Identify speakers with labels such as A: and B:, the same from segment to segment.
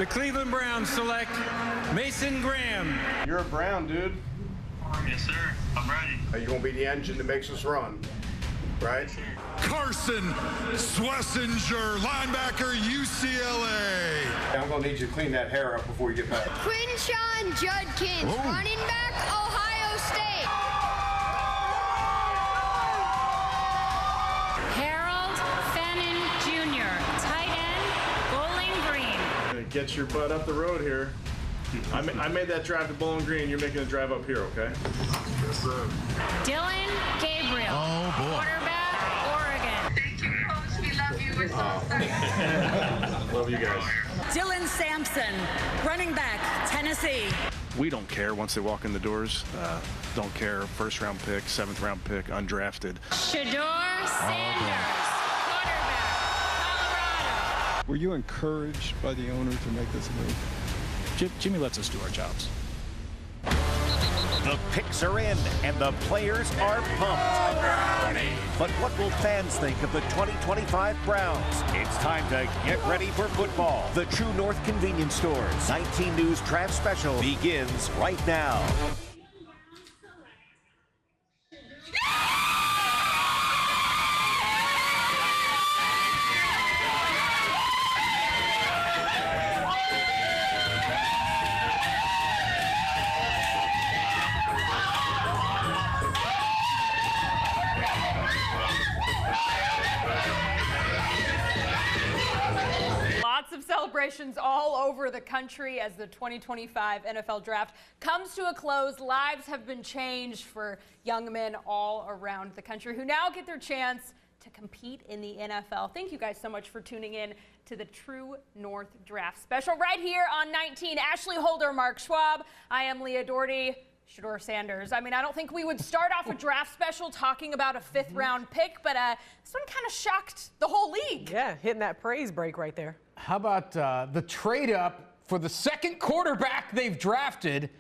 A: The Cleveland Browns select Mason Graham.
B: You're a Brown, dude.
C: Yes, sir. I'm ready.
B: You're going to be the engine that makes us run, right?
D: Carson Schlesinger, linebacker, UCLA.
B: I'm going to need you to clean that hair up before you get back.
E: Quinshawn Judkins, running back, Ohio State.
F: Harold Fennon Jr., tight end, Bowling Green.
G: Get your butt up the road here. I made that drive to Bowling Green. You're making a drive up here, okay?
D: Yes, sir.
F: Dylan Gabriel,
D: Oh, boy.
F: quarterback, Oregon.
H: Thank you, Coach. We love you. We're so excited.
G: Love you guys.
I: Dylan Sampson, running back, Tennessee.
J: We don't care once they walk in the doors. Don't care. First round pick, 7th round pick, undrafted.
F: Shedeur Sanders, quarterback, Colorado.
K: Were you encouraged by the owner to make this move?
J: Jimmy lets us do our jobs.
L: The picks are in and the players are pumped. But what will fans think of the 2025 Browns? It's time to get ready for football. The True North Convenience Stores 19 News Draft Special begins right now.
M: Lots of celebrations all over the country as the 2025 NFL Draft comes to a close. Lives have been changed for young men all around the country who now get their chance to compete in the NFL. Thank you guys so much for tuning in to the True North Draft Special right here on 19. Ashley Holder, Mark Schwab. I am Leah Doherty. Shedeur Sanders. I mean, I don't think we would start off a draft special talking about a 5th round pick, but this one kind of shocked the whole league.
N: Yeah, hitting that praise break right there.
O: How about the trade up for the 2nd quarterback they've drafted,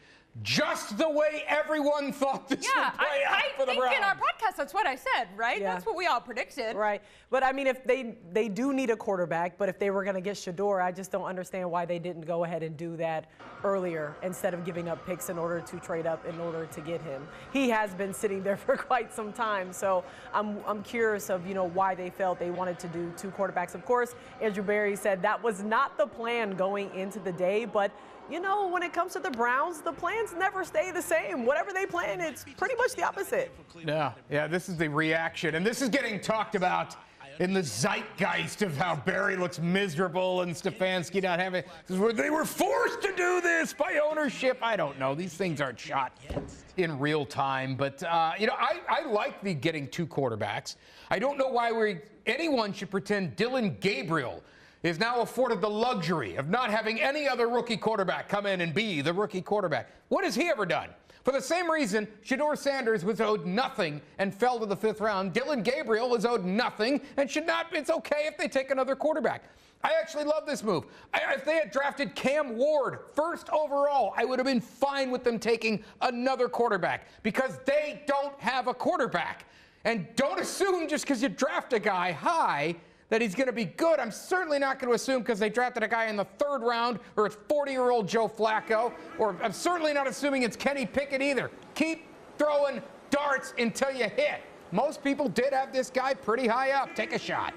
O: just the way everyone thought this would play out for the Browns?
M: I think in our podcast, that's what I said, right?
N: Yeah.
M: That's what we all predicted.
N: Right. But, I mean, if they do need a quarterback, but if they were going to get Shedeur, I just don't understand why they didn't go ahead and do that earlier instead of giving up picks in order to trade up in order to get him. He has been sitting there for quite some time, so I'm curious of, why they felt they wanted to do 2 quarterbacks. Of course, Andrew Berry said that was not the plan going into the day, but when it comes to the Browns, the plans never stay the same. Whatever they plan, it's pretty much the opposite.
O: Yeah, this is the reaction. And this is getting talked about in the zeitgeist of how Barry looks miserable and Stefanski not having it. They were forced to do this by ownership. I don't know. These things aren't shot in real time. But, I like the getting 2 quarterbacks. I don't know why anyone should pretend Dylan Gabriel is now afforded the luxury of not having any other rookie quarterback come in and be the rookie quarterback. What has he ever done? For the same reason, Shedeur Sanders was owed nothing and fell to the 5th round. Dylan Gabriel was owed nothing and should not. It's okay if they take another quarterback. I actually love this move. If they had drafted Cam Ward 1st overall, I would have been fine with them taking another quarterback because they don't have a quarterback. And don't assume just because you draft a guy high that he's going to be good. I'm certainly not going to assume because they drafted a guy in the 3rd round or it's 40-year-old Joe Flacco, or I'm certainly not assuming it's Kenny Pickett either. Keep throwing darts until you hit. Most people did have this guy pretty high up. Take a shot.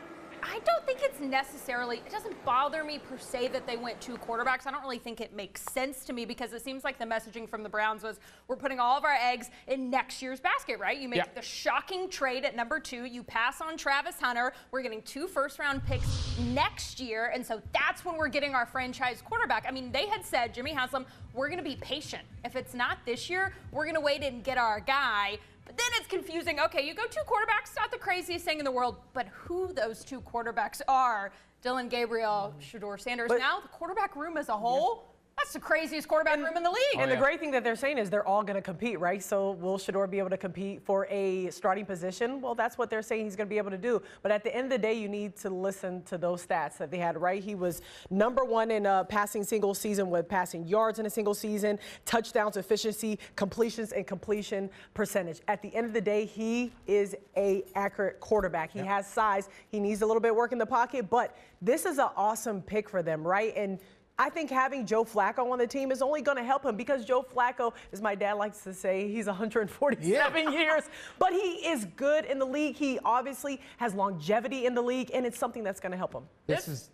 M: I don't think it's necessarily, it doesn't bother me per se that they went 2 quarterbacks. I don't really think it makes sense to me because it seems like the messaging from the Browns was we're putting all of our eggs in next year's basket, right? You make the shocking trade at number 2. You pass on Travis Hunter. We're getting 2 first-round picks next year, and so that's when we're getting our franchise quarterback. I mean, they had said, Jimmy Haslam, we're going to be patient. If it's not this year, we're going to wait and get our guy. But then it's confusing. Okay, you go 2 quarterbacks, not the craziest thing in the world, but who those 2 quarterbacks are, Dylan Gabriel, Shedeur Sanders. Now the quarterback room as a whole, that's the craziest quarterback room in the league.
N: And the great thing that they're saying is they're all going to compete, right? So will Shedeur be able to compete for a starting position? Well, that's what they're saying he's going to be able to do. But at the end of the day, you need to listen to those stats that they had, right? He was number 1 in passing single season with passing yards in a single season, touchdowns, efficiency, completions, and completion percentage. At the end of the day, he is a accurate quarterback. He has size. He needs a little bit of work in the pocket, but this is an awesome pick for them, right? And I think having Joe Flacco on the team is only going to help him because Joe Flacco, as my dad likes to say, he's 147 years, but he is good in the league. He obviously has longevity in the league, and it's something that's going to help him.
M: This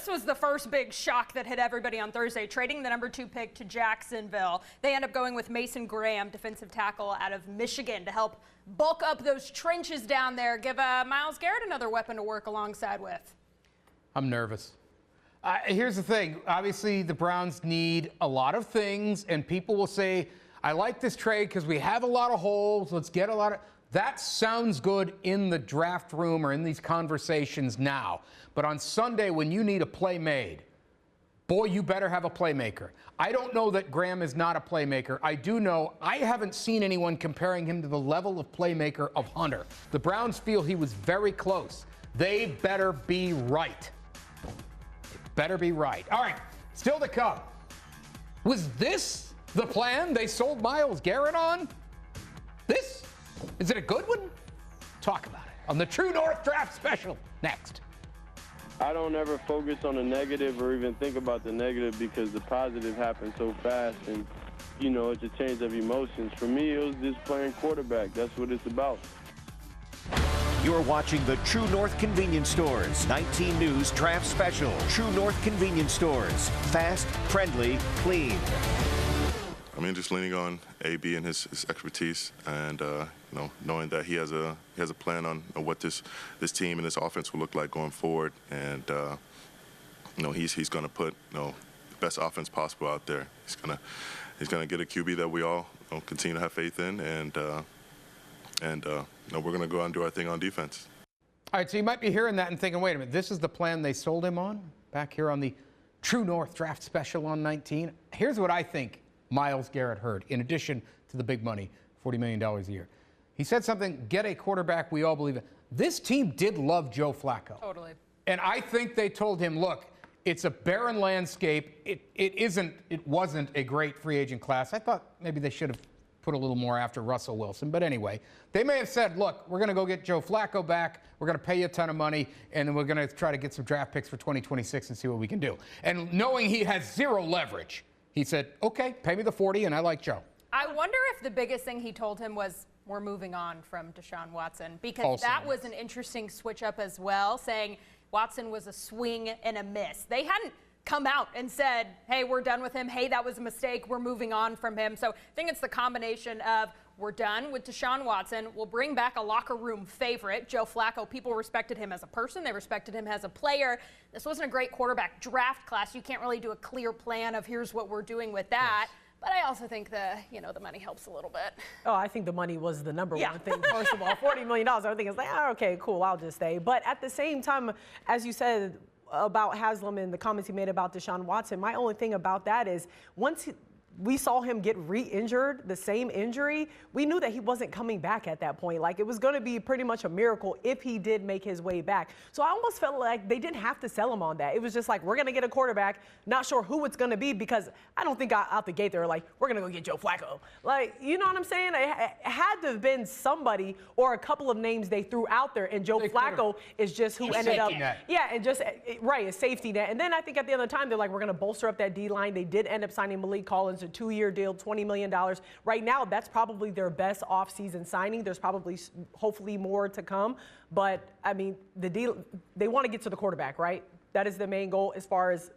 M: was the first big shock that hit everybody on Thursday, trading the number 2 pick to Jacksonville. They end up going with Mason Graham, defensive tackle out of Michigan, to help bulk up those trenches down there, give Myles Garrett another weapon to work alongside with.
O: I'm nervous. Here's the thing. Obviously, the Browns need a lot of things, and people will say, I like this trade because we have a lot of holes. Let's get a lot of... That sounds good in the draft room or in these conversations now. But on Sunday, when you need a play made, boy, you better have a playmaker. I don't know that Graham is not a playmaker. I do know I haven't seen anyone comparing him to the level of playmaker of Hunter. The Browns feel he was very close. They better be right. Better be right. All right, still to come. Was this the plan they sold Myles Garrett on? This? Is it a good one? Talk about it on the True North Draft Special next.
P: I don't ever focus on the negative or even think about the negative because the positive happens so fast and, you know, it's a change of emotions. For me, it was just playing quarterback. That's what it's about.
L: You're watching the True North Convenience Stores 19 News Draft Special. True North Convenience Stores. Fast, friendly, clean.
Q: I mean, just leaning on AB and his expertise, and you know, knowing that he has a plan on what this team and this offense will look like going forward, and you know, he's going to put, you know, the best offense possible out there. He's gonna get a QB that we all, you know, continue to have faith in, and you know, we're going to go out and do our thing on defense.
O: All right, so you might be hearing that and thinking, wait a minute, this is the plan they sold him on? Back here on the True North Draft Special on 19. Here's what I think Myles Garrett heard, in addition to the big money, $40 million a year. He said something, get a quarterback, we all believe it. This team did love Joe Flacco.
M: Totally.
O: And I think they told him, look, it's a barren landscape. It wasn't a great free agent class. I thought maybe they should have put a little more after Russell Wilson. But anyway, they may have said, look, we're going to go get Joe Flacco back. We're going to pay you a ton of money, and then we're going to try to get some draft picks for 2026 and see what we can do. And knowing he has zero leverage, he said, okay, pay me the 40, and I like Joe.
M: I wonder if the biggest thing he told him was, we're moving on from Deshaun Watson, because that was an interesting switch up as well, saying Watson was a swing and a miss. They hadn't come out and said, hey, we're done with him. Hey, that was a mistake. We're moving on from him. So I think it's the combination of we're done with Deshaun Watson. We'll bring back a locker room favorite, Joe Flacco. People respected him as a person. They respected him as a player. This wasn't a great quarterback draft class. You can't really do a clear plan of here's what we're doing with that. Yes. But I also think the money helps a little bit.
N: Oh, I think the money was the number one thing. First of all, $40 million. Everything is like, oh, okay, cool, I'll just stay. But at the same time, as you said about Haslam and the comments he made about Deshaun Watson, my only thing about that is once we saw him get re-injured, the same injury, we knew that he wasn't coming back at that point. Like, it was going to be pretty much a miracle if he did make his way back. So I almost felt like they didn't have to sell him on that. It was just like, we're going to get a quarterback, not sure who it's going to be, because I don't think out the gate they were like, we're going to go get Joe Flacco. Like, you know what I'm saying? It had to have been somebody or a couple of names they threw out there, and Joe Flacco is just who ended up. Yeah, and just, right, a safety net. And then I think at the end of the time, they're like, we're going to bolster up that D-line. They did end up signing Malik Collins, a 2-year deal, $20 million. Right now, that's probably their best offseason signing. There's probably, hopefully, more to come. But, I mean, the deal, they want to get to the quarterback, right? That is the main goal as far as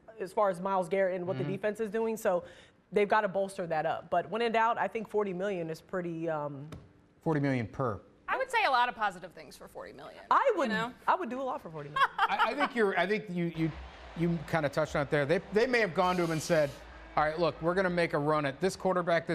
N: Myles Garrett and what the defense is doing. So they've got to bolster that up. But when in doubt, I think $40 million is pretty. $40
O: million per.
M: I would say a lot of positive things for $40 million.
N: I would do a lot for $40 million.
O: I think you kind of touched on it there. They may have gone to him and said, all right, look, we're going to make a run at this quarterback,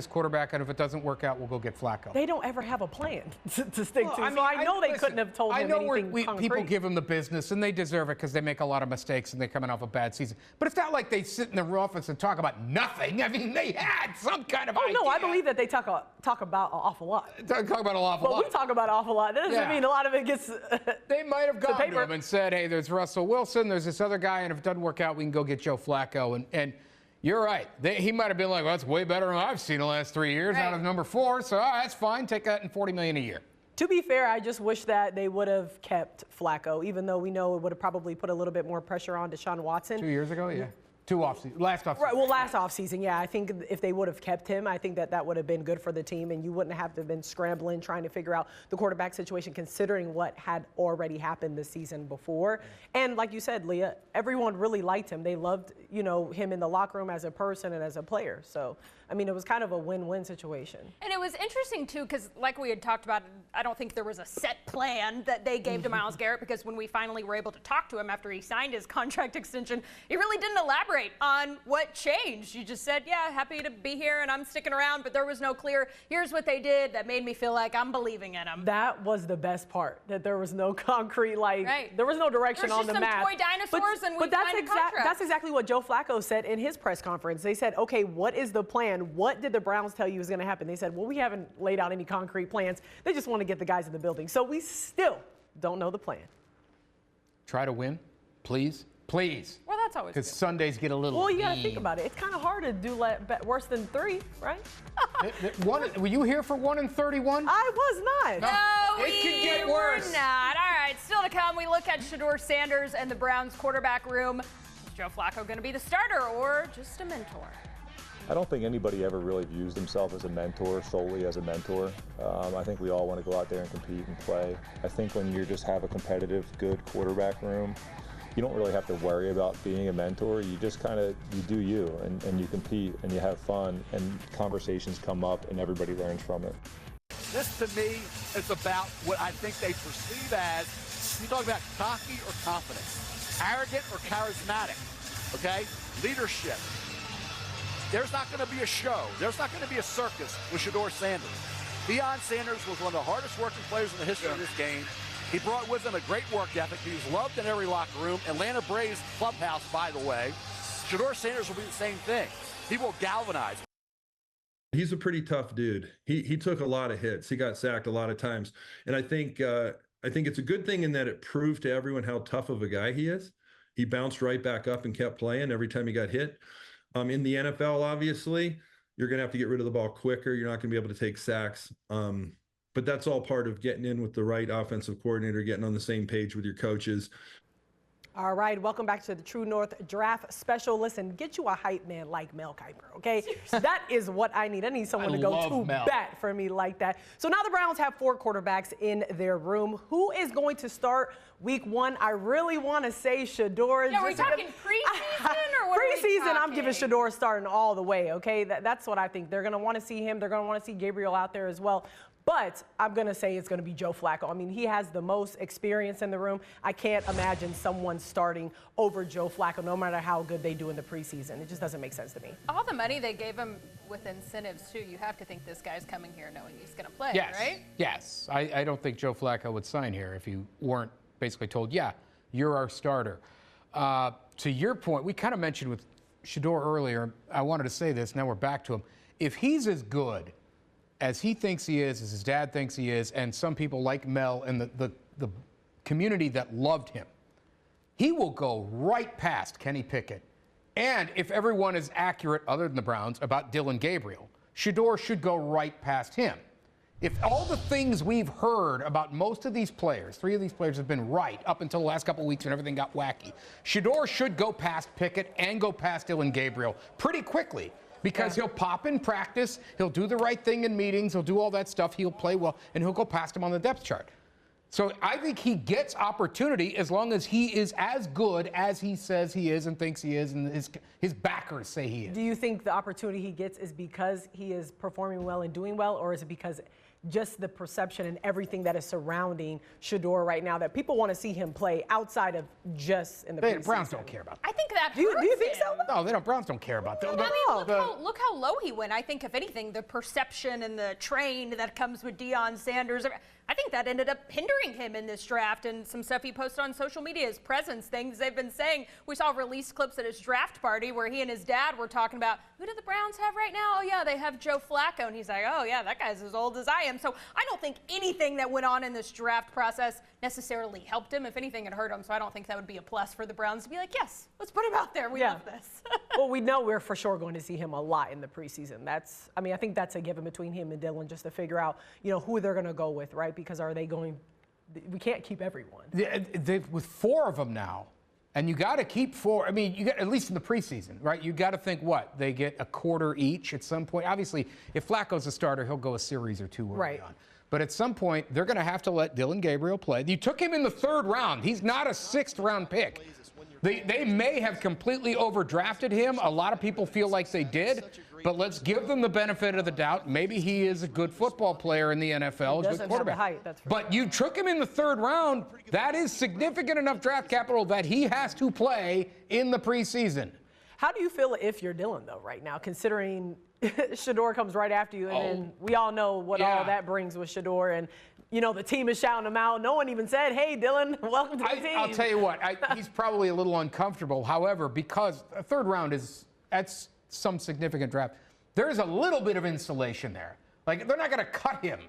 O: and if it doesn't work out, we'll go get Flacco.
N: They don't ever have a plan to stick to. I know they couldn't have told him anything concrete.
O: People give him the business, and they deserve it because they make a lot of mistakes, and they're coming off a bad season. But it's not like they sit in their office and talk about nothing. I mean, they had some kind of idea.
N: No, I believe that they talk about an awful lot.
O: Talk about an awful lot.
N: But we talk about an awful lot. That doesn't mean a lot of it gets
O: They might have gone to him and said, hey, there's Russell Wilson, there's this other guy, and if it doesn't work out, we can go get Joe Flacco. And you're right. He might have been like, well, that's way better than I've seen the last 3 years out of number 4. So that's fine. Take that and $40 million a year.
N: To be fair, I just wish that they would have kept Flacco, even though we know it would have probably put a little bit more pressure on Deshaun Watson.
O: 2 years ago, yeah. Last offseason.
N: Right. Well, last offseason, yeah. I think if they would have kept him, I think that would have been good for the team, and you wouldn't have to have been scrambling trying to figure out the quarterback situation, considering what had already happened the season before. And like you said, Leah, everyone really liked him. They loved, him in the locker room as a person and as a player. So, I mean, it was kind of a win-win situation.
M: And it was interesting, too, because like we had talked about, I don't think there was a set plan that they gave to Myles Garrett, because when we finally were able to talk to him after he signed his contract extension, he really didn't elaborate on what changed. You just said, yeah, happy to be here and I'm sticking around, but there was no clear, here's what they did that made me feel like I'm believing in them.
N: That was the best part, that there was no concrete, there was no direction on the map.
M: Toy dinosaurs and we signed a contract.
N: That's exactly what Joe Flacco said in his press conference. They said, okay, what is the plan? What did the Browns tell you was going to happen? They said, well, we haven't laid out any concrete plans. They just want to get the guys in the building. So we still don't know the plan.
O: Try to win, please. Please.
M: Well, that's always
O: because Sundays get a little.
N: Well, you got to think about it. It's kind of hard to do worse than 3, right?
O: Were you here for 1 and 31?
N: I was not.
M: No,
O: it could get worse.
M: We're not. All right, still to come. We look at Shedeur Sanders and the Browns quarterback room. Is Joe Flacco going to be the starter or just a mentor?
R: I don't think anybody ever really views themselves as a mentor, solely as a mentor. I think we all want to go out there and compete and play. I think when you just have a competitive, good quarterback room, you don't really have to worry about being a mentor. You just you do you, and you compete and you have fun, and conversations come up and everybody learns from it.
S: This to me is about what I think they perceive as, you talk about cocky or confident, arrogant or charismatic, okay? Leadership. There's not going to be a show. There's not going to be a circus with Shedeur Sanders. Deion Sanders was one of the hardest working players in the history of this game. He brought with him a great work ethic. He was loved in every locker room. Atlanta Braves clubhouse, by the way. Shedeur Sanders will be the same thing. He will galvanize.
T: He's a pretty tough dude. He took a lot of hits. He got sacked a lot of times. And I think it's a good thing in that it proved to everyone how tough of a guy he is. He bounced right back up and kept playing every time he got hit. In the NFL, obviously, you're going to have to get rid of the ball quicker. You're not going to be able to take sacks. But that's all part of getting in with the right offensive coordinator, getting on the same page with your coaches.
N: All right, welcome back to the True North Draft Special. Listen, get you a hype man like Mel Kiper, okay? That is what I need. I need someone to go to bat for me like that. So now the Browns have 4 quarterbacks in their room. Who is going to start Week 1? I really want to say Shedeur.
M: Yeah, are we talking preseason or what?
N: Preseason, I'm giving Shedeur starting all the way, okay? That's what I think. They're going to want to see him. They're going to want to see Gabriel out there as well. But I'm going to say it's going to be Joe Flacco. I mean, he has the most experience in the room. I can't imagine someone starting over Joe Flacco, no matter how good they do in the preseason. It just doesn't make sense to me.
M: All the money they gave him with incentives, too, you have to think this guy's coming here knowing he's going to play, right?
O: Yes. I don't think Joe Flacco would sign here if you weren't basically told, yeah, you're our starter. To your point, we kind of mentioned with Shedeur earlier, I wanted to say this, now we're back to him. If he's as good as he thinks he is, as his dad thinks he is, and some people like Mel and the community that loved him, he will go right past Kenny Pickett. And if everyone is accurate, other than the Browns, about Dylan Gabriel, Shedeur should go right past him. If all the things we've heard about most of these players, 3 of these players have been right up until the last couple of weeks when everything got wacky, Shedeur should go past Pickett and go past Dylan Gabriel pretty quickly. Because he'll pop in practice, he'll do the right thing in meetings, he'll do all that stuff, he'll play well, and he'll go past him on the depth chart. So I think he gets opportunity as long as he is as good as he says he is and thinks he is, and his backers say he is.
N: Do you think the opportunity he gets is because he is performing well and doing well, or is it because just the perception and everything that is surrounding Shedeur right now, that people want to see him play outside of just in the preseason?
O: Browns don't care about that.
M: I think that
N: do you think so?
O: No, they don't. Browns don't care about that.
M: I mean, look how low he went. I think, if anything, the perception and the train that comes with Deion Sanders, I think that ended up hindering him in this draft, and some stuff he posted on social media, his presence, things they've been saying. We saw release clips at his draft party where he and his dad were talking about, who do the Browns have right now? Oh, yeah, they have Joe Flacco. And he's like, oh, yeah, that guy's as old as I am. So I don't think anything that went on in this draft process necessarily helped him. If anything, it hurt him. So I don't think that would be a plus for the Browns to be like, yes, let's put him out there. We love this.
N: Well, we know we're for sure going to see him a lot in the preseason. I think that's a given between him and Dylan, just to figure out, who they're going to go with, right? Because are they going? We can't keep everyone.
O: With 4 of them now, And you got to keep I mean, you got, at least in the preseason, right? You got to think what? They get a quarter each at some point. Obviously, if Flacco's a starter, he'll go a series or two early on. But at some point, they're going to have to let Dillon Gabriel play. You took him in the 3rd round. He's not a 6th-round pick. They may have completely overdrafted him. A lot of people feel like they did. But let's give them the benefit of the doubt. Maybe he is a good football player in the NFL.
N: He doesn't have the height, that's
O: but you took him in the 3rd round. That is significant enough draft capital that he has to play in the preseason.
N: How do you feel if you're Dillon, though, right now, considering Shedeur comes right after you, and then we all know what all that brings with Shedeur, and you know the team is shouting him out. No one even said, "Hey, Dillon, welcome to the team."
O: I'll tell you what, he's probably a little uncomfortable. However, because a 3rd round that's some significant draft, there is a little bit of insulation there. Like they're not going to cut him.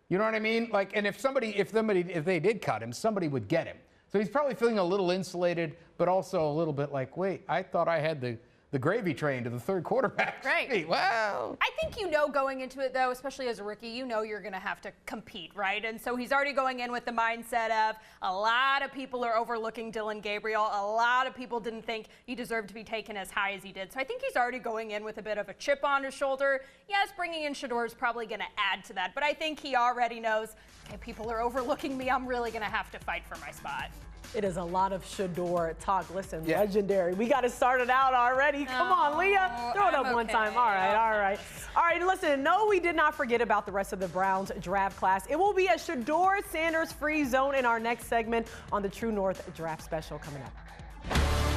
O: You know what I mean? Like, and if they did cut him, somebody would get him. So he's probably feeling a little insulated, but also a little bit like, wait, I thought I had the gravy train to the 3rd quarterback.
M: Right.
O: Well,
M: I think going into it, though, especially as a rookie, you're going to have to compete, right? And so he's already going in with the mindset of a lot of people are overlooking Dillon Gabriel. A lot of people didn't think he deserved to be taken as high as he did. So I think he's already going in with a bit of a chip on his shoulder. Yes, bringing in Shedeur is probably going to add to that. But I think he already knows, okay, people are overlooking me. I'm really going to have to fight for my spot.
N: It is a lot of Shedeur talk. Listen, legendary. We got to start it out already. Come on, Leah. Throw it up one time. All right. Listen, no, we did not forget about the rest of the Browns draft class. It will be a Shedeur Sanders free zone in our next segment on the True North Draft Special coming up.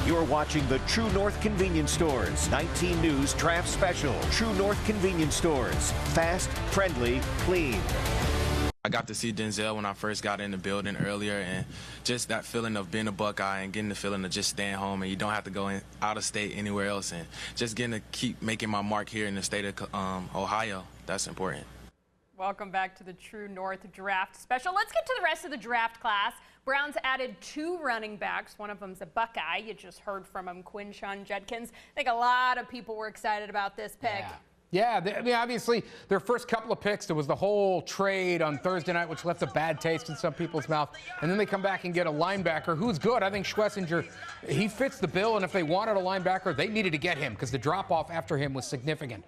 L: You're watching the True North Convenience Stores 19 News Draft Special. True North Convenience Stores. Fast, friendly, clean.
U: I got to see Denzel when I first got in the building earlier, and just that feeling of being a Buckeye and getting the feeling of just staying home and you don't have to go out of state anywhere else, and just getting to keep making my mark here in the state of Ohio. That's important.
M: Welcome back to the True North Draft Special. Let's get to the rest of the draft class. Browns added 2 running backs. One of them's a Buckeye. You just heard from him, Quinshon Judkins. I think a lot of people were excited about this pick.
O: Yeah, I mean, obviously, their first couple of picks, there was the whole trade on Thursday night, which left a bad taste in some people's mouth. And then they come back and get a linebacker who's good. I think Schlesinger, he fits the bill, and if they wanted a linebacker, they needed to get him because the drop-off after him was significant.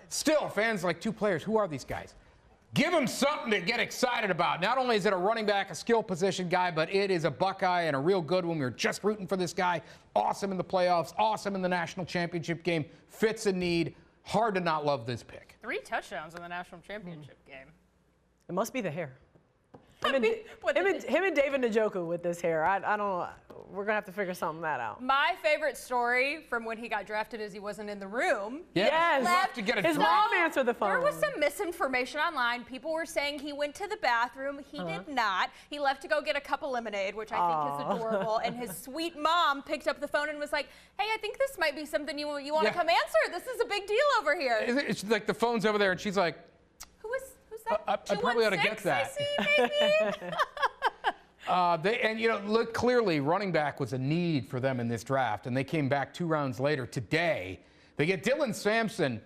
O: Still, fans like 2 players. Who are these guys? Give them something to get excited about. Not only is it a running back, a skill position guy, but it is a Buckeye and a real good one. We were just rooting for this guy. Awesome in the playoffs, awesome in the national championship game, fits a need. Hard to not love this pick.
M: 3 touchdowns in the national championship game.
N: It must be the hair. Him and David Njoku with this hair. I don't know. We're going to have to figure something that out.
M: My favorite story from when he got drafted is he wasn't in the room.
N: Yes. His mom answered the phone.
M: There was some misinformation online. People were saying he went to the bathroom. He did not. He left to go get a cup of lemonade, which I think is adorable. And his sweet mom picked up the phone and was like, hey, I think this might be something you want to come answer. This is a big deal over here.
O: It's like the phone's over there, and she's like,
M: who's that?
O: I probably ought to get that.
M: I see, maybe?
O: Look, clearly running back was a need for them in this draft, and they came back 2 rounds later. Today, they get Dylan Sampson.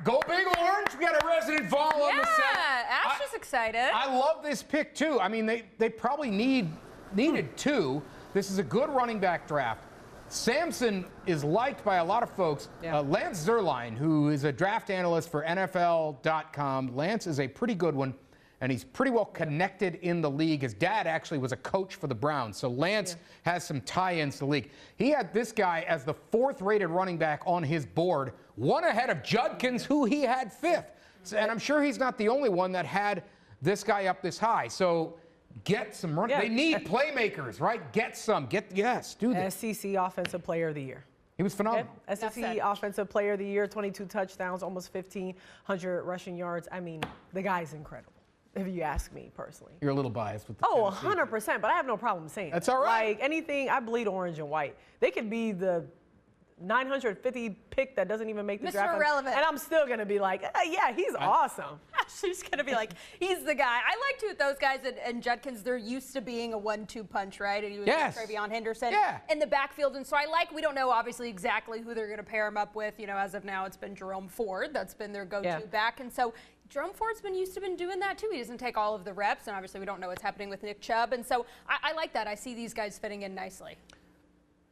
O: Go Big Orange! We got a resident Vol on the set.
M: Yeah, Ash is excited.
O: I love this pick too. I mean, they probably needed 2. This is a good running back draft. Sampson is liked by a lot of folks. Lance Zierlein, who is a draft analyst for NFL.com. Lance is a pretty good one, and he's pretty well connected in the league. His dad actually was a coach for the Browns, so Lance has some tie-ins to the league. He had this guy as the 4th-rated running back on his board, 1 ahead of Judkins, who he had 5th. And I'm sure he's not the only one that had this guy up this high. So get some running. They need playmakers, right? Get some. Do this.
N: SEC Offensive Player of the Year.
O: He was phenomenal.
N: SEC Offensive Player of the Year, 22 touchdowns, almost 1,500 rushing yards. I mean, the guy's incredible, if you ask me personally.
O: You're a little biased with the
N: 100%, but I have no problem saying
O: that's all right.
N: Like anything, I bleed orange and white. They could be the 950 pick that doesn't even make the draft.
M: Mr. Irrelevant.
N: And I'm still going to be like, yeah, he's awesome.
M: She's going to be like, he's the guy. I like to with those guys and Judkins, they're used to being a 1-2 punch, right? And he was Travion Henderson in the backfield. And so we don't know obviously exactly who they're going to pair him up with. You know, as of now, it's been Jerome Ford. That's been their go-to back. And so Jerome Ford's been used to doing that too. He doesn't take all of the reps. And obviously we don't know what's happening with Nick Chubb. And so I like that. I see these guys fitting in nicely.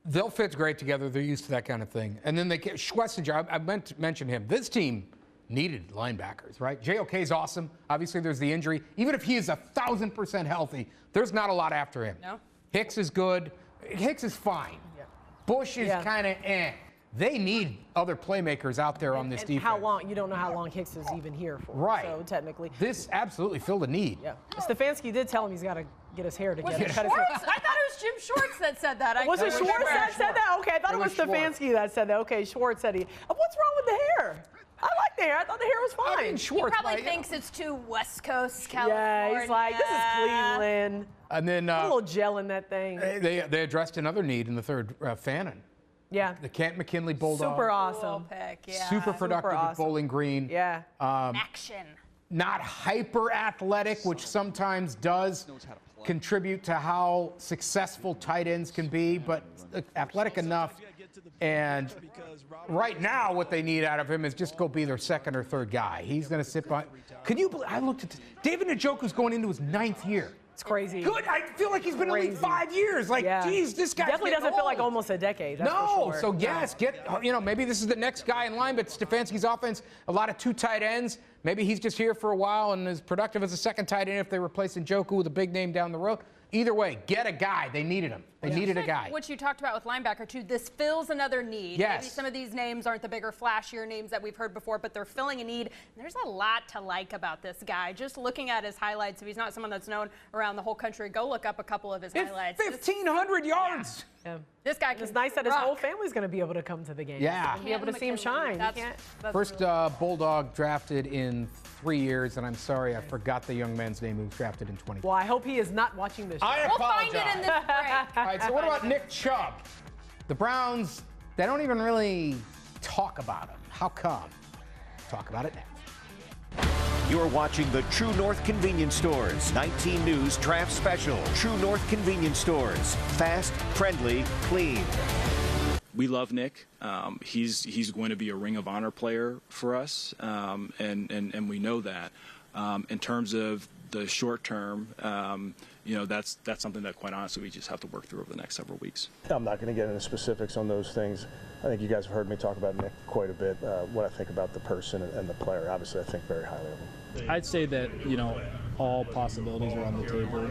O: They'll fit great together. They're used to that kind of thing. And then they get Schlesinger. I meant to mention him. This team needed linebackers, right? JOK is awesome. Obviously, there's the injury. Even if he is 1,000% healthy, there's not a lot after him.
M: No.
O: Hicks is good. Hicks is fine. Yeah. Bush is kind of eh. They need other playmakers out there on this defense.
N: How long? You don't know how long Hicks is even here for.
O: Right.
N: So technically.
O: This absolutely filled a need.
N: Yeah. Stefanski did tell him he's got to get his hair together.
M: Was it Schwartz? I thought it was Jim Schwartz that said that.
N: Was it Schwartz that said that? Okay, I thought it was Stefanski that said that. Okay, Schwartz said he. What's wrong with the hair? I like the hair. I thought the hair was fine.
O: I mean, Schwartz
M: He probably thinks it's too West Coast California.
N: Yeah, he's like, this is Cleveland.
O: And then
N: a little gel in that thing.
O: They addressed another need in the third, Fannin.
N: Yeah.
O: The Kent McKinley Bulldog.
N: Super awesome.
M: Pick, yeah.
O: Super productive at Bowling Green.
N: Yeah.
M: Action.
O: Not hyper athletic, which sometimes does contribute to how successful tight ends can be, but athletic enough. And right now, what they need out of him is just go be their second or third guy. He's going to sit by. Can you believe? I looked at David Njoku's going into his 9th year.
N: It's crazy.
O: Good. I feel like he's been in the league 5 years. Like, geez, this guy
N: definitely doesn't feel like almost a decade. That's
O: no.
N: for sure.
O: So yes, maybe this is the next guy in line. But Stefanski's offense, a lot of 2 tight ends. Maybe he's just here for a while and is productive as a second tight end if they replace Njoku with a big name down the road. Either way, get a guy. They needed him. They needed a guy.
M: What you talked about with linebacker, too, this fills another need.
O: Yes.
M: Maybe some of these names aren't the bigger, flashier names that we've heard before, but they're filling a need. And there's a lot to like about this guy. Just looking at his highlights, if he's not someone that's known around the whole country, go look up a couple of his highlights.
O: 1,500 yards.
N: Yeah.
M: This guy can
N: It's nice that his whole family's going to be able to come to the game.
O: Yeah.
N: And be able to see him shine.
M: That's
O: First Bulldog drafted in 3 years, and I'm sorry, I forgot the young man's name who was drafted in 20.
N: Well, I hope he is not watching this show.
O: I
M: We'll
O: apologize.
M: find it in this break.
O: All right, so what about Nick Chubb? The Browns, they don't even really talk about him. How come? Talk about it next.
L: You're watching the True North Convenience Stores 19 News Draft Special. True North Convenience Stores. Fast, friendly, clean.
A: We love Nick. He's going to be a Ring of Honor player for us, and we know that. In terms of the short term, that's something that, quite honestly, we just have to work through over the next several weeks.
V: I'm not going to get into specifics on those things. I think you guys have heard me talk about Nick quite a bit, what I think about the person and the player. Obviously, I think very highly of him.
W: I'd say that, all possibilities are on the table.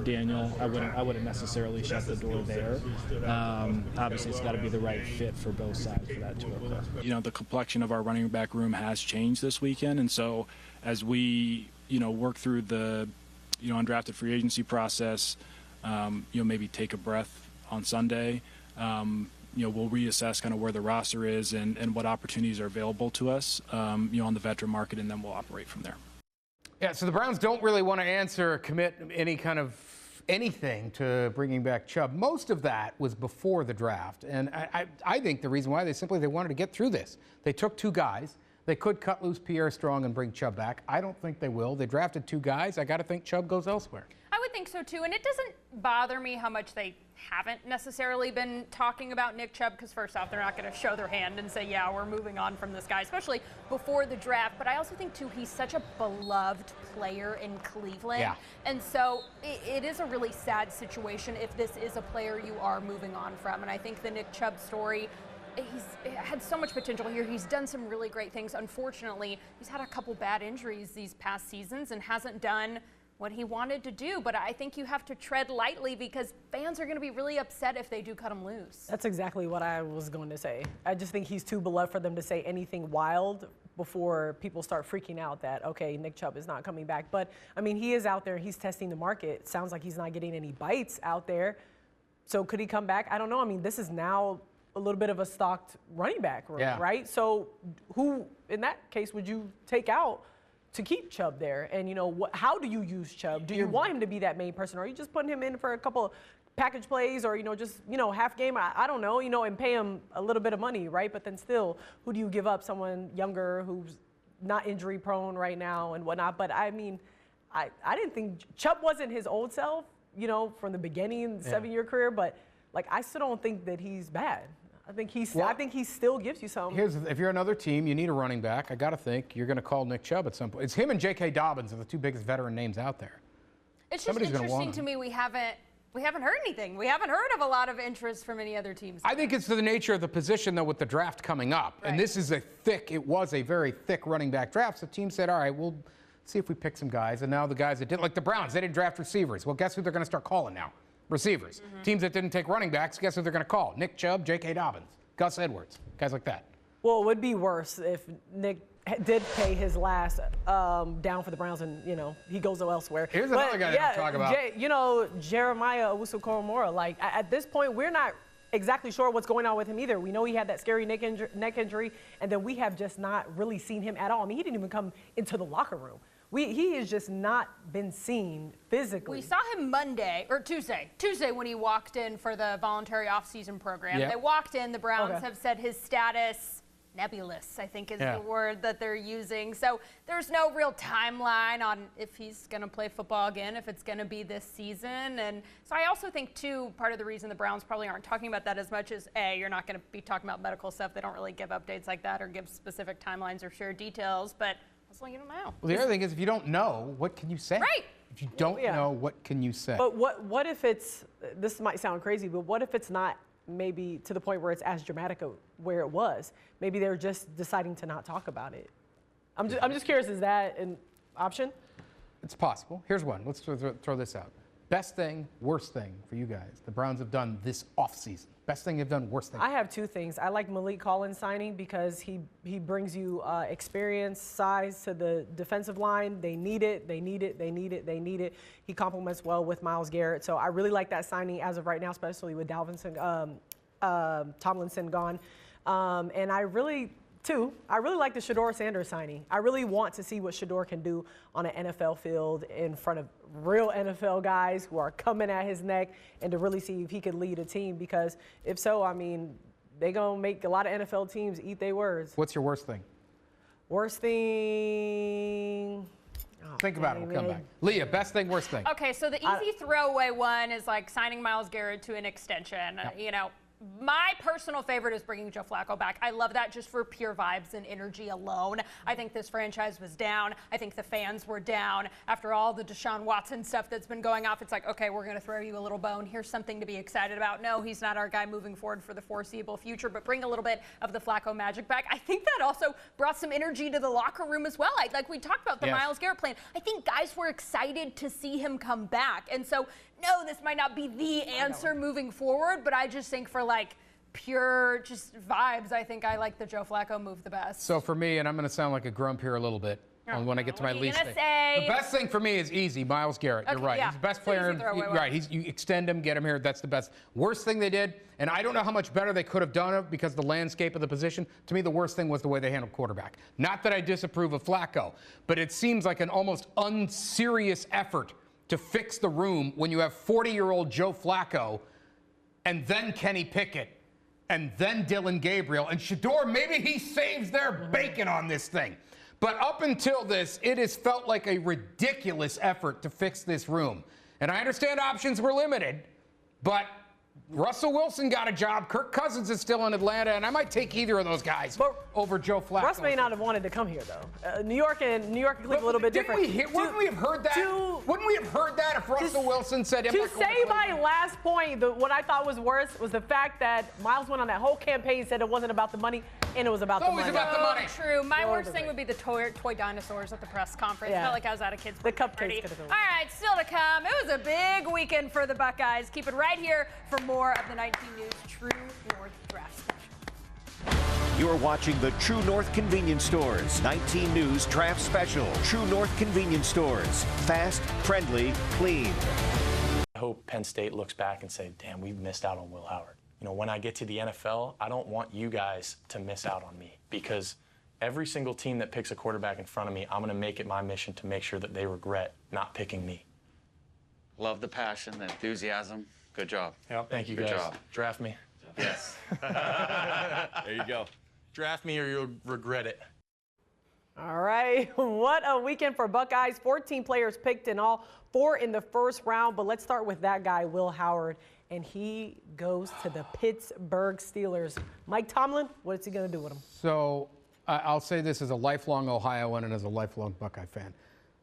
W: Daniel, I wouldn't necessarily shut the door there. Obviously, it's got to be the right fit for both sides for that to occur.
A: The complexion of our running back room has changed this weekend, and so as we, work through the, undrafted free agency process, maybe take a breath on Sunday. We'll reassess kind of where the roster is and what opportunities are available to us, on the veteran market, and then we'll operate from there.
O: Yeah, so the Browns don't really want to answer or commit any kind of anything to bringing back Chubb. Most of that was before the draft, and I think the reason why they wanted to get through this. They took 2 guys. They could cut loose Pierre Strong and bring Chubb back. I don't think they will. They drafted 2 guys. I got to think Chubb goes elsewhere.
M: I would think so, too. And it doesn't bother me how much they haven't necessarily been talking about Nick Chubb, because first off, they're not going to show their hand and say, yeah, we're moving on from this guy, especially before the draft. But I also think, too, he's such a beloved player in Cleveland.
O: Yeah.
M: And so it is a really sad situation if this is a player you are moving on from. And I think the Nick Chubb story, he's had so much potential here. He's done some really great things. Unfortunately, he's had a couple bad injuries these past seasons and hasn't done what he wanted to do. But I think you have to tread lightly because fans are going to be really upset if they do cut him loose.
N: That's exactly what I was going to say. I just think he's too beloved for them to say anything wild before people start freaking out that, okay, Nick Chubb is not coming back. But, I mean, he is out there. He's testing the market. It sounds like he's not getting any bites out there. So could he come back? I don't know. I mean, this is now a little bit of a stocked running back room, right? So who, in that case, would you take out to keep Chubb there? And, how do you use Chubb? Do you want him to be that main person? Or are you just putting him in for a couple package plays or, just, half game? I don't know, and pay him a little bit of money, right? But then still, who do you give up? Someone younger who's not injury prone right now and whatnot. But, I mean, I didn't think Chubb wasn't his old self, from the beginning, 7-year career. But, I still don't think that he's bad. I think he still gives you some.
O: If you're another team, you need a running back. I got to think you're going to call Nick Chubb at some point. It's him and J.K. Dobbins are the 2 biggest veteran names out there.
M: It's just interesting to me we haven't We haven't heard anything. We haven't heard of a lot of interest from any other teams.
O: I think it's the nature of the position, though, with the draft coming up.
M: Right.
O: And this is it was a very thick running back draft. So the team said, all right, we'll see if we pick some guys. And now the guys that did, like the Browns, they didn't draft receivers. Well, guess who they're going to start calling now? Receivers. Teams that didn't take running backs, guess who they're going to call? Nick Chubb, J.K. Dobbins, Gus Edwards, guys like that.
N: Well, it would be worse if Nick did pay his last down for the Browns and, he goes elsewhere.
O: Here's another guy that we'll talk about.
N: Jeremiah Owusu-Koramoah, like, at this point, we're not exactly sure what's going on with him either. We know he had that scary neck injury, and then we have just not really seen him at all. I mean, he didn't even come into the locker room. He has just not been seen physically.
M: We saw him Tuesday when he walked in for the voluntary off-season program.
N: Yep.
M: They walked in. The Browns have said his status nebulous, I think is the word that they're using. So there's no real timeline on if he's going to play football again, if it's going to be this season. And so I also think, too, part of the reason the Browns probably aren't talking about that as much is, A, you're not going to be talking about medical stuff. They don't really give updates like that or give specific timelines or share details. But you don't know.
O: Well, the other thing is, if you don't know, what can you say?
M: Right.
O: If you don't know, what can you say?
N: But what if it's, this might sound crazy, but what if it's not maybe to the point where it's as dramatic where it was? Maybe they're just deciding to not talk about it. I'm just curious, is that an option?
O: It's possible. Here's one. Let's throw this out. Best thing, worst thing for you guys the Browns have done this offseason. Best thing they've done, worst thing.
N: I have two things. I like Malik Collins signing because he brings you experience, size to the defensive line. They need it. They need it. They need it. They need it. He complements well with Myles Garrett. So I really like that signing as of right now, especially with Tomlinson gone. And I really like the Shedeur Sanders signing. I really want to see what Shedeur can do on an NFL field in front of real NFL guys who are coming at his neck, and to really see if he could lead a team, because if so, I mean, they're going to make a lot of NFL teams eat their words.
O: What's your worst thing?
N: Worst thing...
O: Think about it. We'll come back. Leah, best thing, worst thing.
M: Okay, so the easy throwaway one is like signing Myles Garrett to an extension. My personal favorite is bringing Joe Flacco back. I love that just for pure vibes and energy alone. I think this franchise was down. I think the fans were down. After all the Deshaun Watson stuff that's been going off, it's like, okay, we're going to throw you a little bone. Here's something to be excited about. No, he's not our guy moving forward for the foreseeable future, but bring a little bit of the Flacco magic back. I think that also brought some energy to the locker room as well. Like we talked about the Myles Garrett plan. I think guys were excited to see him come back. And so, no, this might not be the answer moving forward, but I just think for like pure just vibes, I think I like the Joe Flacco move the best.
O: So for me, and I'm going to sound like a grump here a little bit when I get to my least thing.
M: Say?
O: The best thing for me is easy, Myles Garrett. You're right. He's the best player. Right. You extend him, get him here. That's the best. Worst thing they did, and I don't know how much better they could have done it because the landscape of the position. To me, the worst thing was the way they handled quarterback. Not that I disapprove of Flacco, but it seems like an almost unserious effort to fix the room when you have 40-year-old Joe Flacco and then Kenny Pickett and then Dylan Gabriel and Shedeur. Maybe he saves their bacon on this thing. But up until this, it has felt like a ridiculous effort to fix this room. And I understand options were limited, but Russell Wilson got a job. Kirk Cousins is still in Atlanta, and I might take either of those guys over Joe Flacco.
N: Russ may not have wanted to come here, though. New York and Cleveland a little bit different.
O: Wouldn't we have heard that? Wouldn't we have heard that if Russell Wilson said,
N: to say my last point, what I thought was worse was the fact that Myles went on that whole campaign, said it wasn't about the money, and it was about the money.
O: It's always about the money.
M: True. My worst thing would be the toy dinosaurs at the press conference. Felt like I was at a kid's
N: party. The cupcakes could have been.
M: All right, still to come. It was a big weekend for the Buckeyes. Keep it right here for more of the 19 News True North Draft Special.
L: You're watching the True North Convenience Stores 19 News Draft Special. True North Convenience Stores. Fast, friendly, clean.
B: I hope Penn State looks back and say, damn, we missed out on Will Howard. When I get to the NFL, I don't want you guys to miss out on me, because every single team that picks a quarterback in front of me, I'm going to make it my mission to make sure that they regret not picking me.
C: Love the passion, the enthusiasm. Good job.
B: Yep. Thank you,
C: Good
B: guys.
C: job.
B: Draft me.
C: Yes.
B: There you go. Draft me or you'll regret it.
N: All right. What a weekend for Buckeyes. 14 players picked in all, 4 in the first round. But let's start with that guy, Will Howard. And he goes to the Pittsburgh Steelers. Mike Tomlin, what's he going to do with him?
O: So I'll say this as a lifelong Ohioan and as a lifelong Buckeye fan.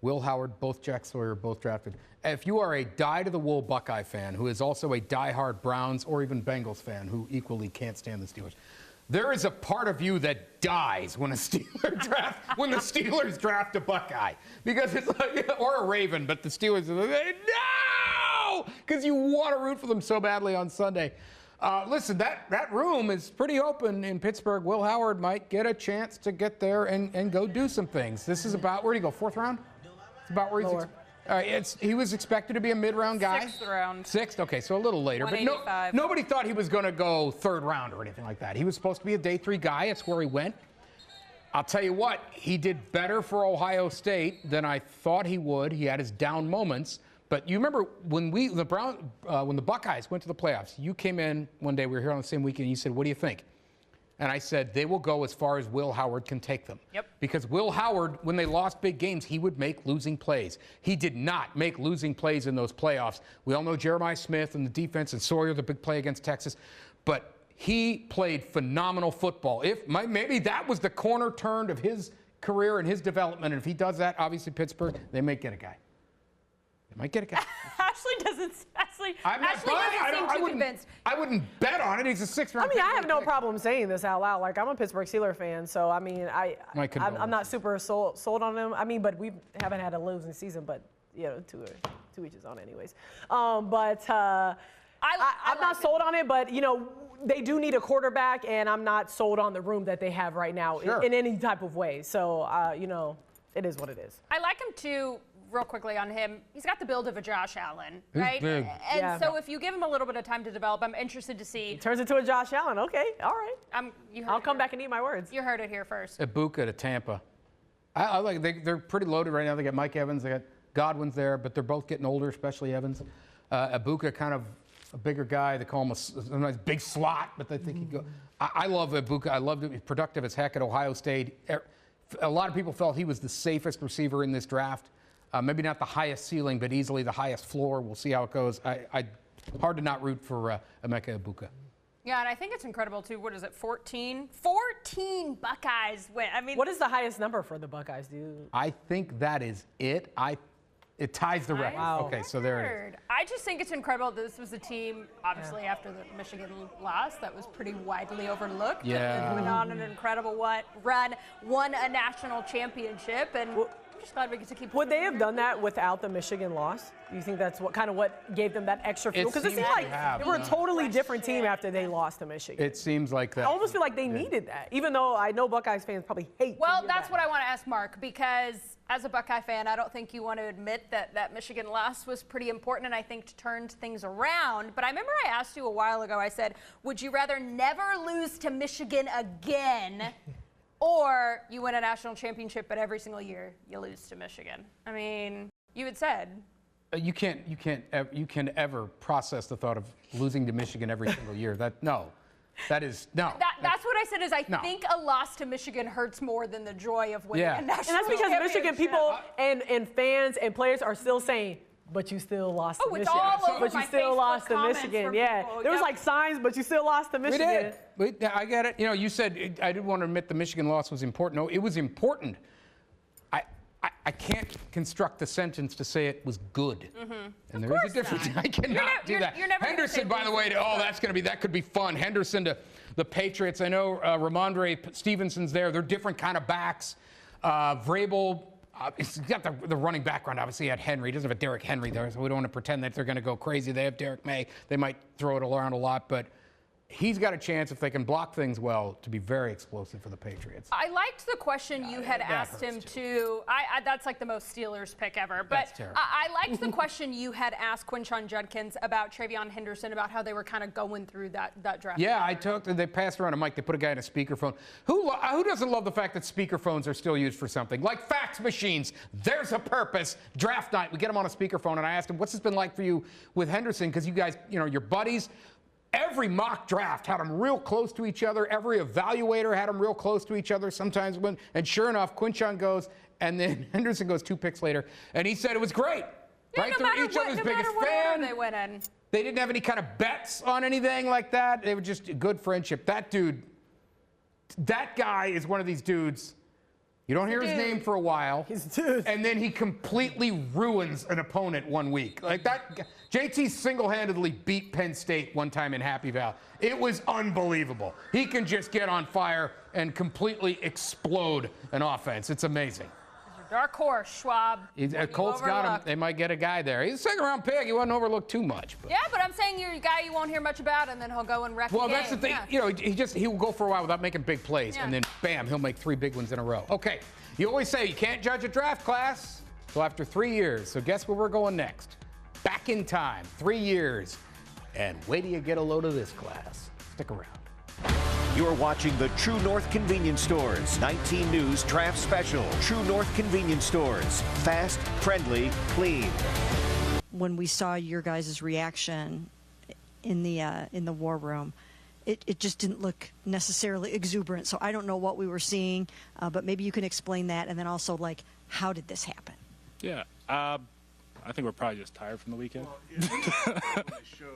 O: Will Howard, both Jack Sawyer, both drafted. If you are a die-to-the-wool Buckeye fan who is also a die-hard Browns or even Bengals fan who equally can't stand the Steelers, there is a part of you that dies when the Steelers draft a Buckeye, because it's like, or a Raven, but the Steelers are like, no, because you want to root for them so badly on Sunday. Listen, that room is pretty open in Pittsburgh. Will Howard might get a chance to get there and go do some things. This is about, where do you go, 4th round? It's about where he was expected to be a mid-round guy.
M: 6th round.
O: 6th, okay, so a little later. But nobody thought he was going to go 3rd round or anything like that. He was supposed to be a day 3 guy. That's where he went. I'll tell you what, he did better for Ohio State than I thought he would. He had his down moments. But you remember when the Buckeyes went to the playoffs, you came in one day, we were here on the same weekend, and you said, what do you think? And I said, they will go as far as Will Howard can take them.
M: Yep.
O: Because Will Howard, when they lost big games, he would make losing plays. He did not make losing plays in those playoffs. We all know Jeremiah Smith and the defense and Sawyer, the big play against Texas. But he played phenomenal football. Maybe that was the corner turn of his career and his development. And if he does that, obviously Pittsburgh, they may get a guy. They might get a guy.
M: Ashley doesn't seem convinced.
O: I wouldn't bet on it. He's a 6th round.
N: I mean, I have no problem saying this out loud. Like, I'm a Pittsburgh Steelers fan, so I mean, I'm not super sold on them. I mean, but we haven't had a losing season, but you know, two each is on anyways. I'm not sold on it, but you know, they do need a quarterback, and I'm not sold on the room that they have right now in any type of way. So you know, it is what it is.
M: I like him too. Real quickly on him, he's got the build of a Josh Allen,
O: He's
M: right?
O: big.
M: And so if you give him a little bit of time to develop, I'm interested to see.
N: He turns into a Josh Allen. Okay, all right.
M: I'll
N: come back and eat my words.
M: You heard it here first.
O: Ibuka to Tampa. I like. They're pretty loaded right now. They got Mike Evans. They got Godwin's there, but they're both getting older, especially Evans. Ibuka, kind of a bigger guy. They call him a nice big slot, but they think he'd go. I love Ibuka. I loved him. He's productive as heck at Ohio State. A lot of people felt he was the safest receiver in this draft. Maybe not the highest ceiling, but easily the highest floor. We'll see how it goes. Hard to not root for Emeka Ibuka.
M: Yeah, and I think it's incredible, too. What is it, 14? 14 Buckeyes win. I mean,
N: what is the highest number for the Buckeyes, dude?
O: I think that is it. It ties the record.
N: Wow.
O: Okay, so there it is.
M: I just think it's incredible. This was a team, obviously, after the Michigan loss, that was pretty widely overlooked.
O: Yeah.
M: It went on an incredible run, won a national championship, and I'm just glad we get to keep.
N: Would they have done that without the Michigan loss? Do you think that's what gave them that extra fuel? Because it seemed like they were a totally different team after they lost to Michigan.
O: It seems like that.
N: I almost feel like they needed that, even though I know Buckeyes fans probably hate.
M: Well, that's what I want to ask Mark, because as a Buckeye fan, I don't think you want to admit that Michigan loss was pretty important, and I think turned things around. But I remember I asked you a while ago, I said, would you rather never lose to Michigan again or you win a national championship, but every single year you lose to Michigan? I mean, you had said.
O: You can't ever process the thought of losing to Michigan every single year. That is no.
M: That's what I said. Is I think a loss to Michigan hurts more than the joy of winning a national championship.
N: And that's because Michigan people and fans and players are still saying, but you still lost to Michigan. But you still lost to Michigan. Yeah. There was like signs, but you still lost to Michigan.
O: We did. I get it. You know, you said I didn't want to admit the Michigan loss was important. No, it was important. I can't construct the sentence to say it was good. And there is a difference. I cannot do that. Henderson, by the way, that could be fun. Henderson to the Patriots. I know Ramondre Stevenson's there. They're different kind of backs. Vrabel, he's got the running background. Obviously, he had Henry. He doesn't have a Derrick Henry there, so we don't want to pretend that they're going to go crazy. They have Derrick May. They might throw it around a lot, but he's got a chance, if they can block things well, to be very explosive for the Patriots.
M: I liked the question you had asked him too. That's like the most Steelers pick ever. But I liked the question you had asked Quinshon Judkins about Travion Henderson, about how they were kind of going through that draft.
O: Yeah, they passed around a mic. They put a guy in a speakerphone. Who doesn't love the fact that speakerphones are still used for something? Like fax machines. There's a purpose. Draft night, we get him on a speakerphone, and I asked him, what's this been like for you with Henderson? Because you guys, your buddies. Every mock draft had them real close to each other. Every evaluator had them real close to each other. Sometimes and sure enough, Quinshon goes, and then Henderson goes 2 picks later, and he said it was great.
M: Yeah,
O: right? They're each other's biggest fan.
M: They went in.
O: They didn't have any kind of bets on anything like that. They were just a good friendship. That dude, that guy is one of these dudes. You don't hear his name for a while, and then he completely ruins an opponent one week. Like that, JT single-handedly beat Penn State one time in Happy Valley. It was unbelievable. He can just get on fire and completely explode an offense. It's amazing.
M: Dark horse, Schwab.
O: Colts got him. They might get a guy there. He's a second-round pick. He wasn't overlooked too much.
M: Yeah, but I'm saying you're a guy you won't hear much about, and then he'll go and wreck the game.
O: Well, that's the thing.
M: Yeah.
O: You know, he will go for a while without making big plays, and then bam, he'll make 3 big ones in a row. Okay, you always say you can't judge a draft class until after 3 years. So guess where we're going next? Back in time, 3 years, and wait till you get a load of this class. Stick around.
L: You're watching the True North Convenience Stores 19 News Draft Special. True North Convenience Stores. Fast, friendly, clean.
D: When we saw your guys' reaction in the war room, it just didn't look necessarily exuberant. So I don't know what we were seeing, but maybe you can explain that. And then also, like, how did this happen?
A: Yeah. I think we're probably just tired from the weekend.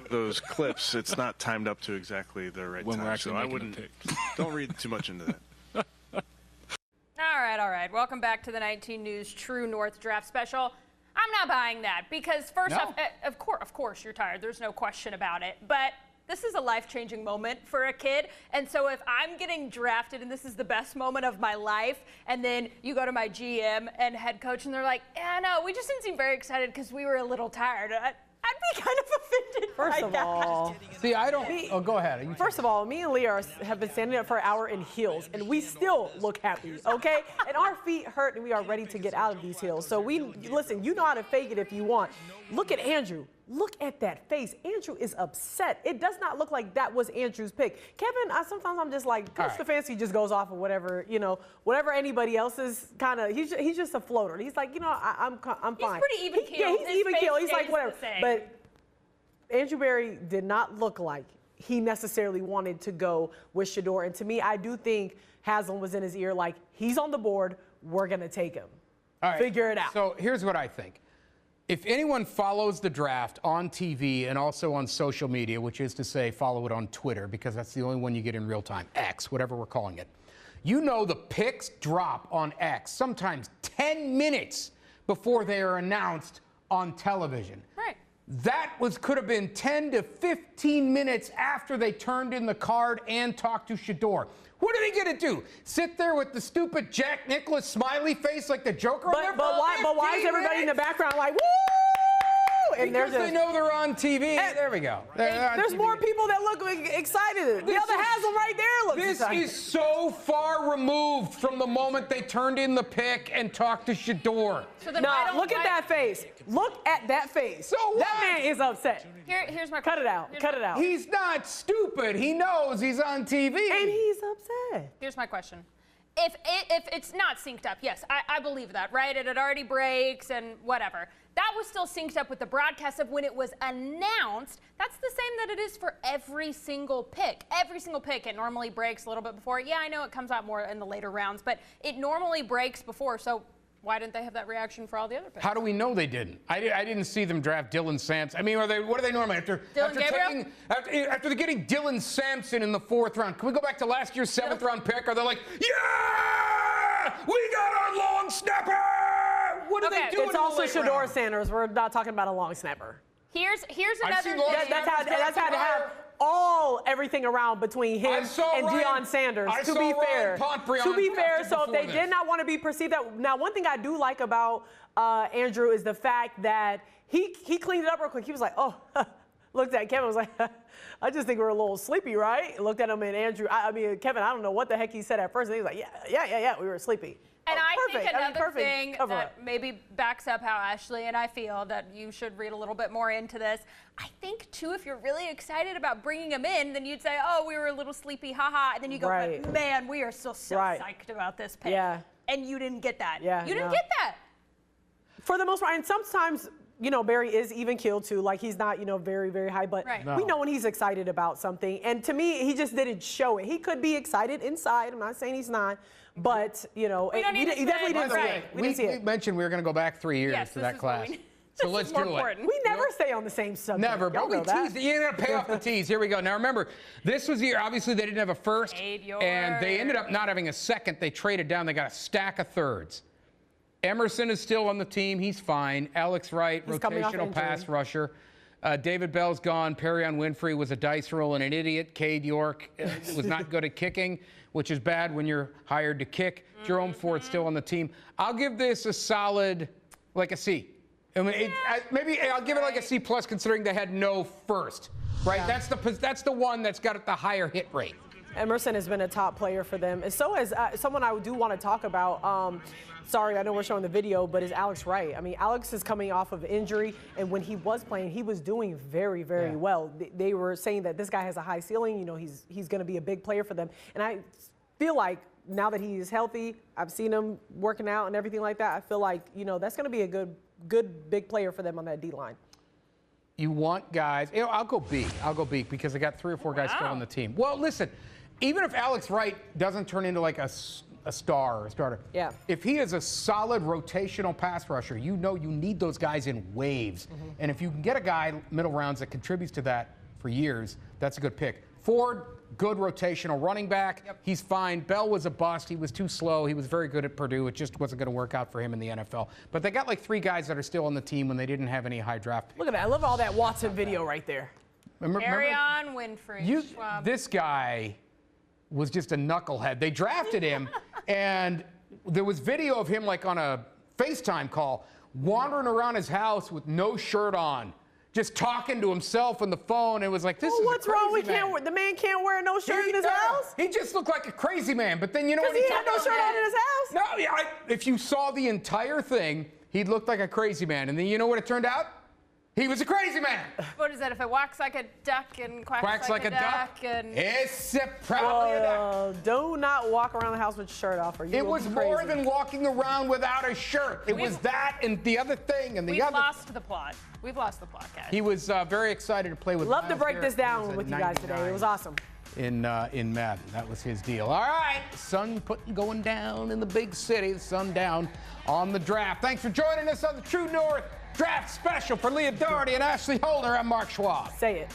J: Those clips, it's not timed up to exactly the right
A: When
J: time.
A: we're actually
J: so I
A: making a
J: wouldn't
A: pick.
J: don't read too much into that.
M: All right. Welcome back to the 19 News True North Draft Special. I'm not buying that because first off, of course you're tired. There's no question about it. But this is a life-changing moment for a kid. And so if I'm getting drafted and this is the best moment of my life, and then you go to my GM and head coach and they're like, yeah, no, we just didn't seem very excited because we were a little tired. I'd be kind of offended
N: First
M: by
N: of
M: that.
N: all,
O: see, I don't. Go ahead.
N: First of all, me and Leah have been standing up for an hour in heels, and we still look happy, okay? And our feet hurt, and we are ready to get out of these heels. So listen, you know how to fake it if you want. Look at Andrew. Look at that face. Andrew is upset. It does not look like that was Andrew's pick. Kevin, sometimes I'm just like, Coach Stefanski just goes off of whatever, whatever anybody else is kind of, he's just a floater. He's like, I'm fine.
M: He's pretty even keeled.
N: He's even keeled. He's like, whatever.
M: The same.
N: But Andrew Berry did not look like he necessarily wanted to go with Shedeur. And to me, I do think Haslam was in his ear like, he's on the board. We're going to take him.
O: All right.
N: Figure it out.
O: So here's what I think. If anyone follows the draft on TV and also on social media, which is to say follow it on Twitter, because that's the only one you get in real time, X, whatever we're calling it, you know the picks drop on X sometimes 10 minutes before they are announced on television.
M: Right.
O: That could have been 10 to 15 minutes after they turned in the card and talked to Shedeur. What are they going to do? Sit there with the stupid Jack Nicklaus smiley face like the Joker?
N: But why is everybody in the background like, woo? And
O: because they know they're on TV. There we go.
N: There's more people that look excited. The other Haslam right there looks excited.
O: This is so far removed from the moment they turned in the pick and talked to Shedeur.
M: So then
N: look at that face. Look at that face.
O: So what?
N: That man is upset.
M: Here's my
N: Cut it out. Cut it out.
O: He's not stupid. He knows he's on TV.
N: And he's upset.
M: Here's my question. If it's not synced up, yes, I believe that, right? It already breaks and whatever. That was still synced up with the broadcast of when it was announced. That's the same that it is for every single pick. Every single pick, it normally breaks a little bit before. Yeah, I know it comes out more in the later rounds, but it normally breaks before. So why didn't they have that reaction for all the other picks?
O: How do we know they didn't? I didn't see them draft Dylan Sampson. I mean, what are they normally after getting Dylan Sampson in the 4th round? Can we go back to last year's 7th round pick? Are they like, yeah, we got our long snapper? What are they doing?
N: It's also Shedeur Sanders. We're not talking about a long snapper.
M: Here's another thing.
N: That's how to have everything around between him and Deion Sanders. To be fair, so if they did not want to be perceived that. Now, one thing I do like about Andrew is the fact that he cleaned it up real quick. He was like, oh, looked at Kevin, was like, I just think we're a little sleepy, right? Looked at him and Andrew. I mean, Kevin, I don't know what the heck he said at first. And he was like, yeah, we were sleepy.
M: And I think another thing that maybe backs up how Ashley and I feel that you should read a little bit more into this. I think, too, if you're really excited about bringing him in, then you'd say, oh, we were a little sleepy, haha. And then you go, but man, we are still so psyched about this pick.
N: Yeah.
M: And you didn't get that.
N: Yeah,
M: you didn't get that.
N: For the most part. And sometimes, Barry is even keeled, too. Like, he's not, very, very high. But we know when he's excited about something. And to me, he just didn't show it. He could be excited inside. I'm not saying he's not. But, he definitely didn't see it.
O: We mentioned we were going to go back 3 years to that class. So let's do it.
N: We never stay on the same subject.
O: Never, but we tease. You're going to pay off the tease. Here we go. Now remember, this was the year, obviously they didn't have a first, and they ended up not having a second. They traded down. They got a stack of thirds. Emerson is still on the team. He's fine. Alex Wright, rotational pass rusher. David Bell's gone. Perrion Winfrey was a dice roll and an idiot. Cade York was not good at kicking, which is bad when you're hired to kick. Jerome Ford's still on the team. I'll give this a solid, like a C. I mean, maybe I'll give it like a C plus, considering they had no first. Right? Yeah. That's the one that's got the higher hit rate.
N: Emerson has been a top player for them, and so is someone I do want to talk about. Sorry, I know we're showing the video, but is Alex Wright. I mean, Alex is coming off of injury, and when he was playing, he was doing very, very well. They were saying that this guy has a high ceiling. You know, he's going to be a big player for them. And I feel like now that he's healthy, I've seen him working out and everything like that. I feel like, you know, that's going to be a good big player for them on that D-line.
O: You want guys. You know, I'll go B because they got 3 or 4 guys still on the team. Well, listen, even if Alex Wright doesn't turn into like a star or a starter. Yeah. If he is a solid rotational pass rusher, you know you need those guys in waves. And if you can get a guy middle rounds that contributes to that for years, that's a good pick. Ford, good rotational running back. He's fine. Bell was a bust. He was too slow. He was very good at Purdue. It just wasn't going to work out for him in the NFL. But they got like 3 guys that are still on the team when they didn't have any high draft picks.
N: Look at that. I love all that Watson video right there.
M: Perrion Winfrey.
O: This guy was just a knucklehead. They drafted him, and there was video of him like on a FaceTime call, wandering around his house with no shirt on, just talking to himself on the phone. It was like, this is
N: what's
O: a crazy
N: wrong?
O: man.
N: The man can't wear no shirt in his house?
O: He just looked like a crazy man. But then you know what
N: he had no shirt on in his house?
O: No, if you saw the entire thing, he looked like a crazy man. And then you know what it turned out? He was a crazy man.
M: What is that? If it walks like a duck and quacks like a duck and
O: it's probably a duck.
N: Do not walk around the house with your shirt off, or you
O: It
N: will
O: was
N: be crazy.
O: more than walking around without a shirt. It was that and the other thing and the other.
M: We've lost the plot. We've lost the plot, guys.
O: He was very excited to play with.
N: Love to break this down with you guys today. It was awesome.
O: In Madden, that was his deal. All right, sun going down in the big city. The sun down on the draft. Thanks for joining us on the True North Draft Special for Leah Doherty and Ashley Holder. I'm Mark Schwab.
N: Say it.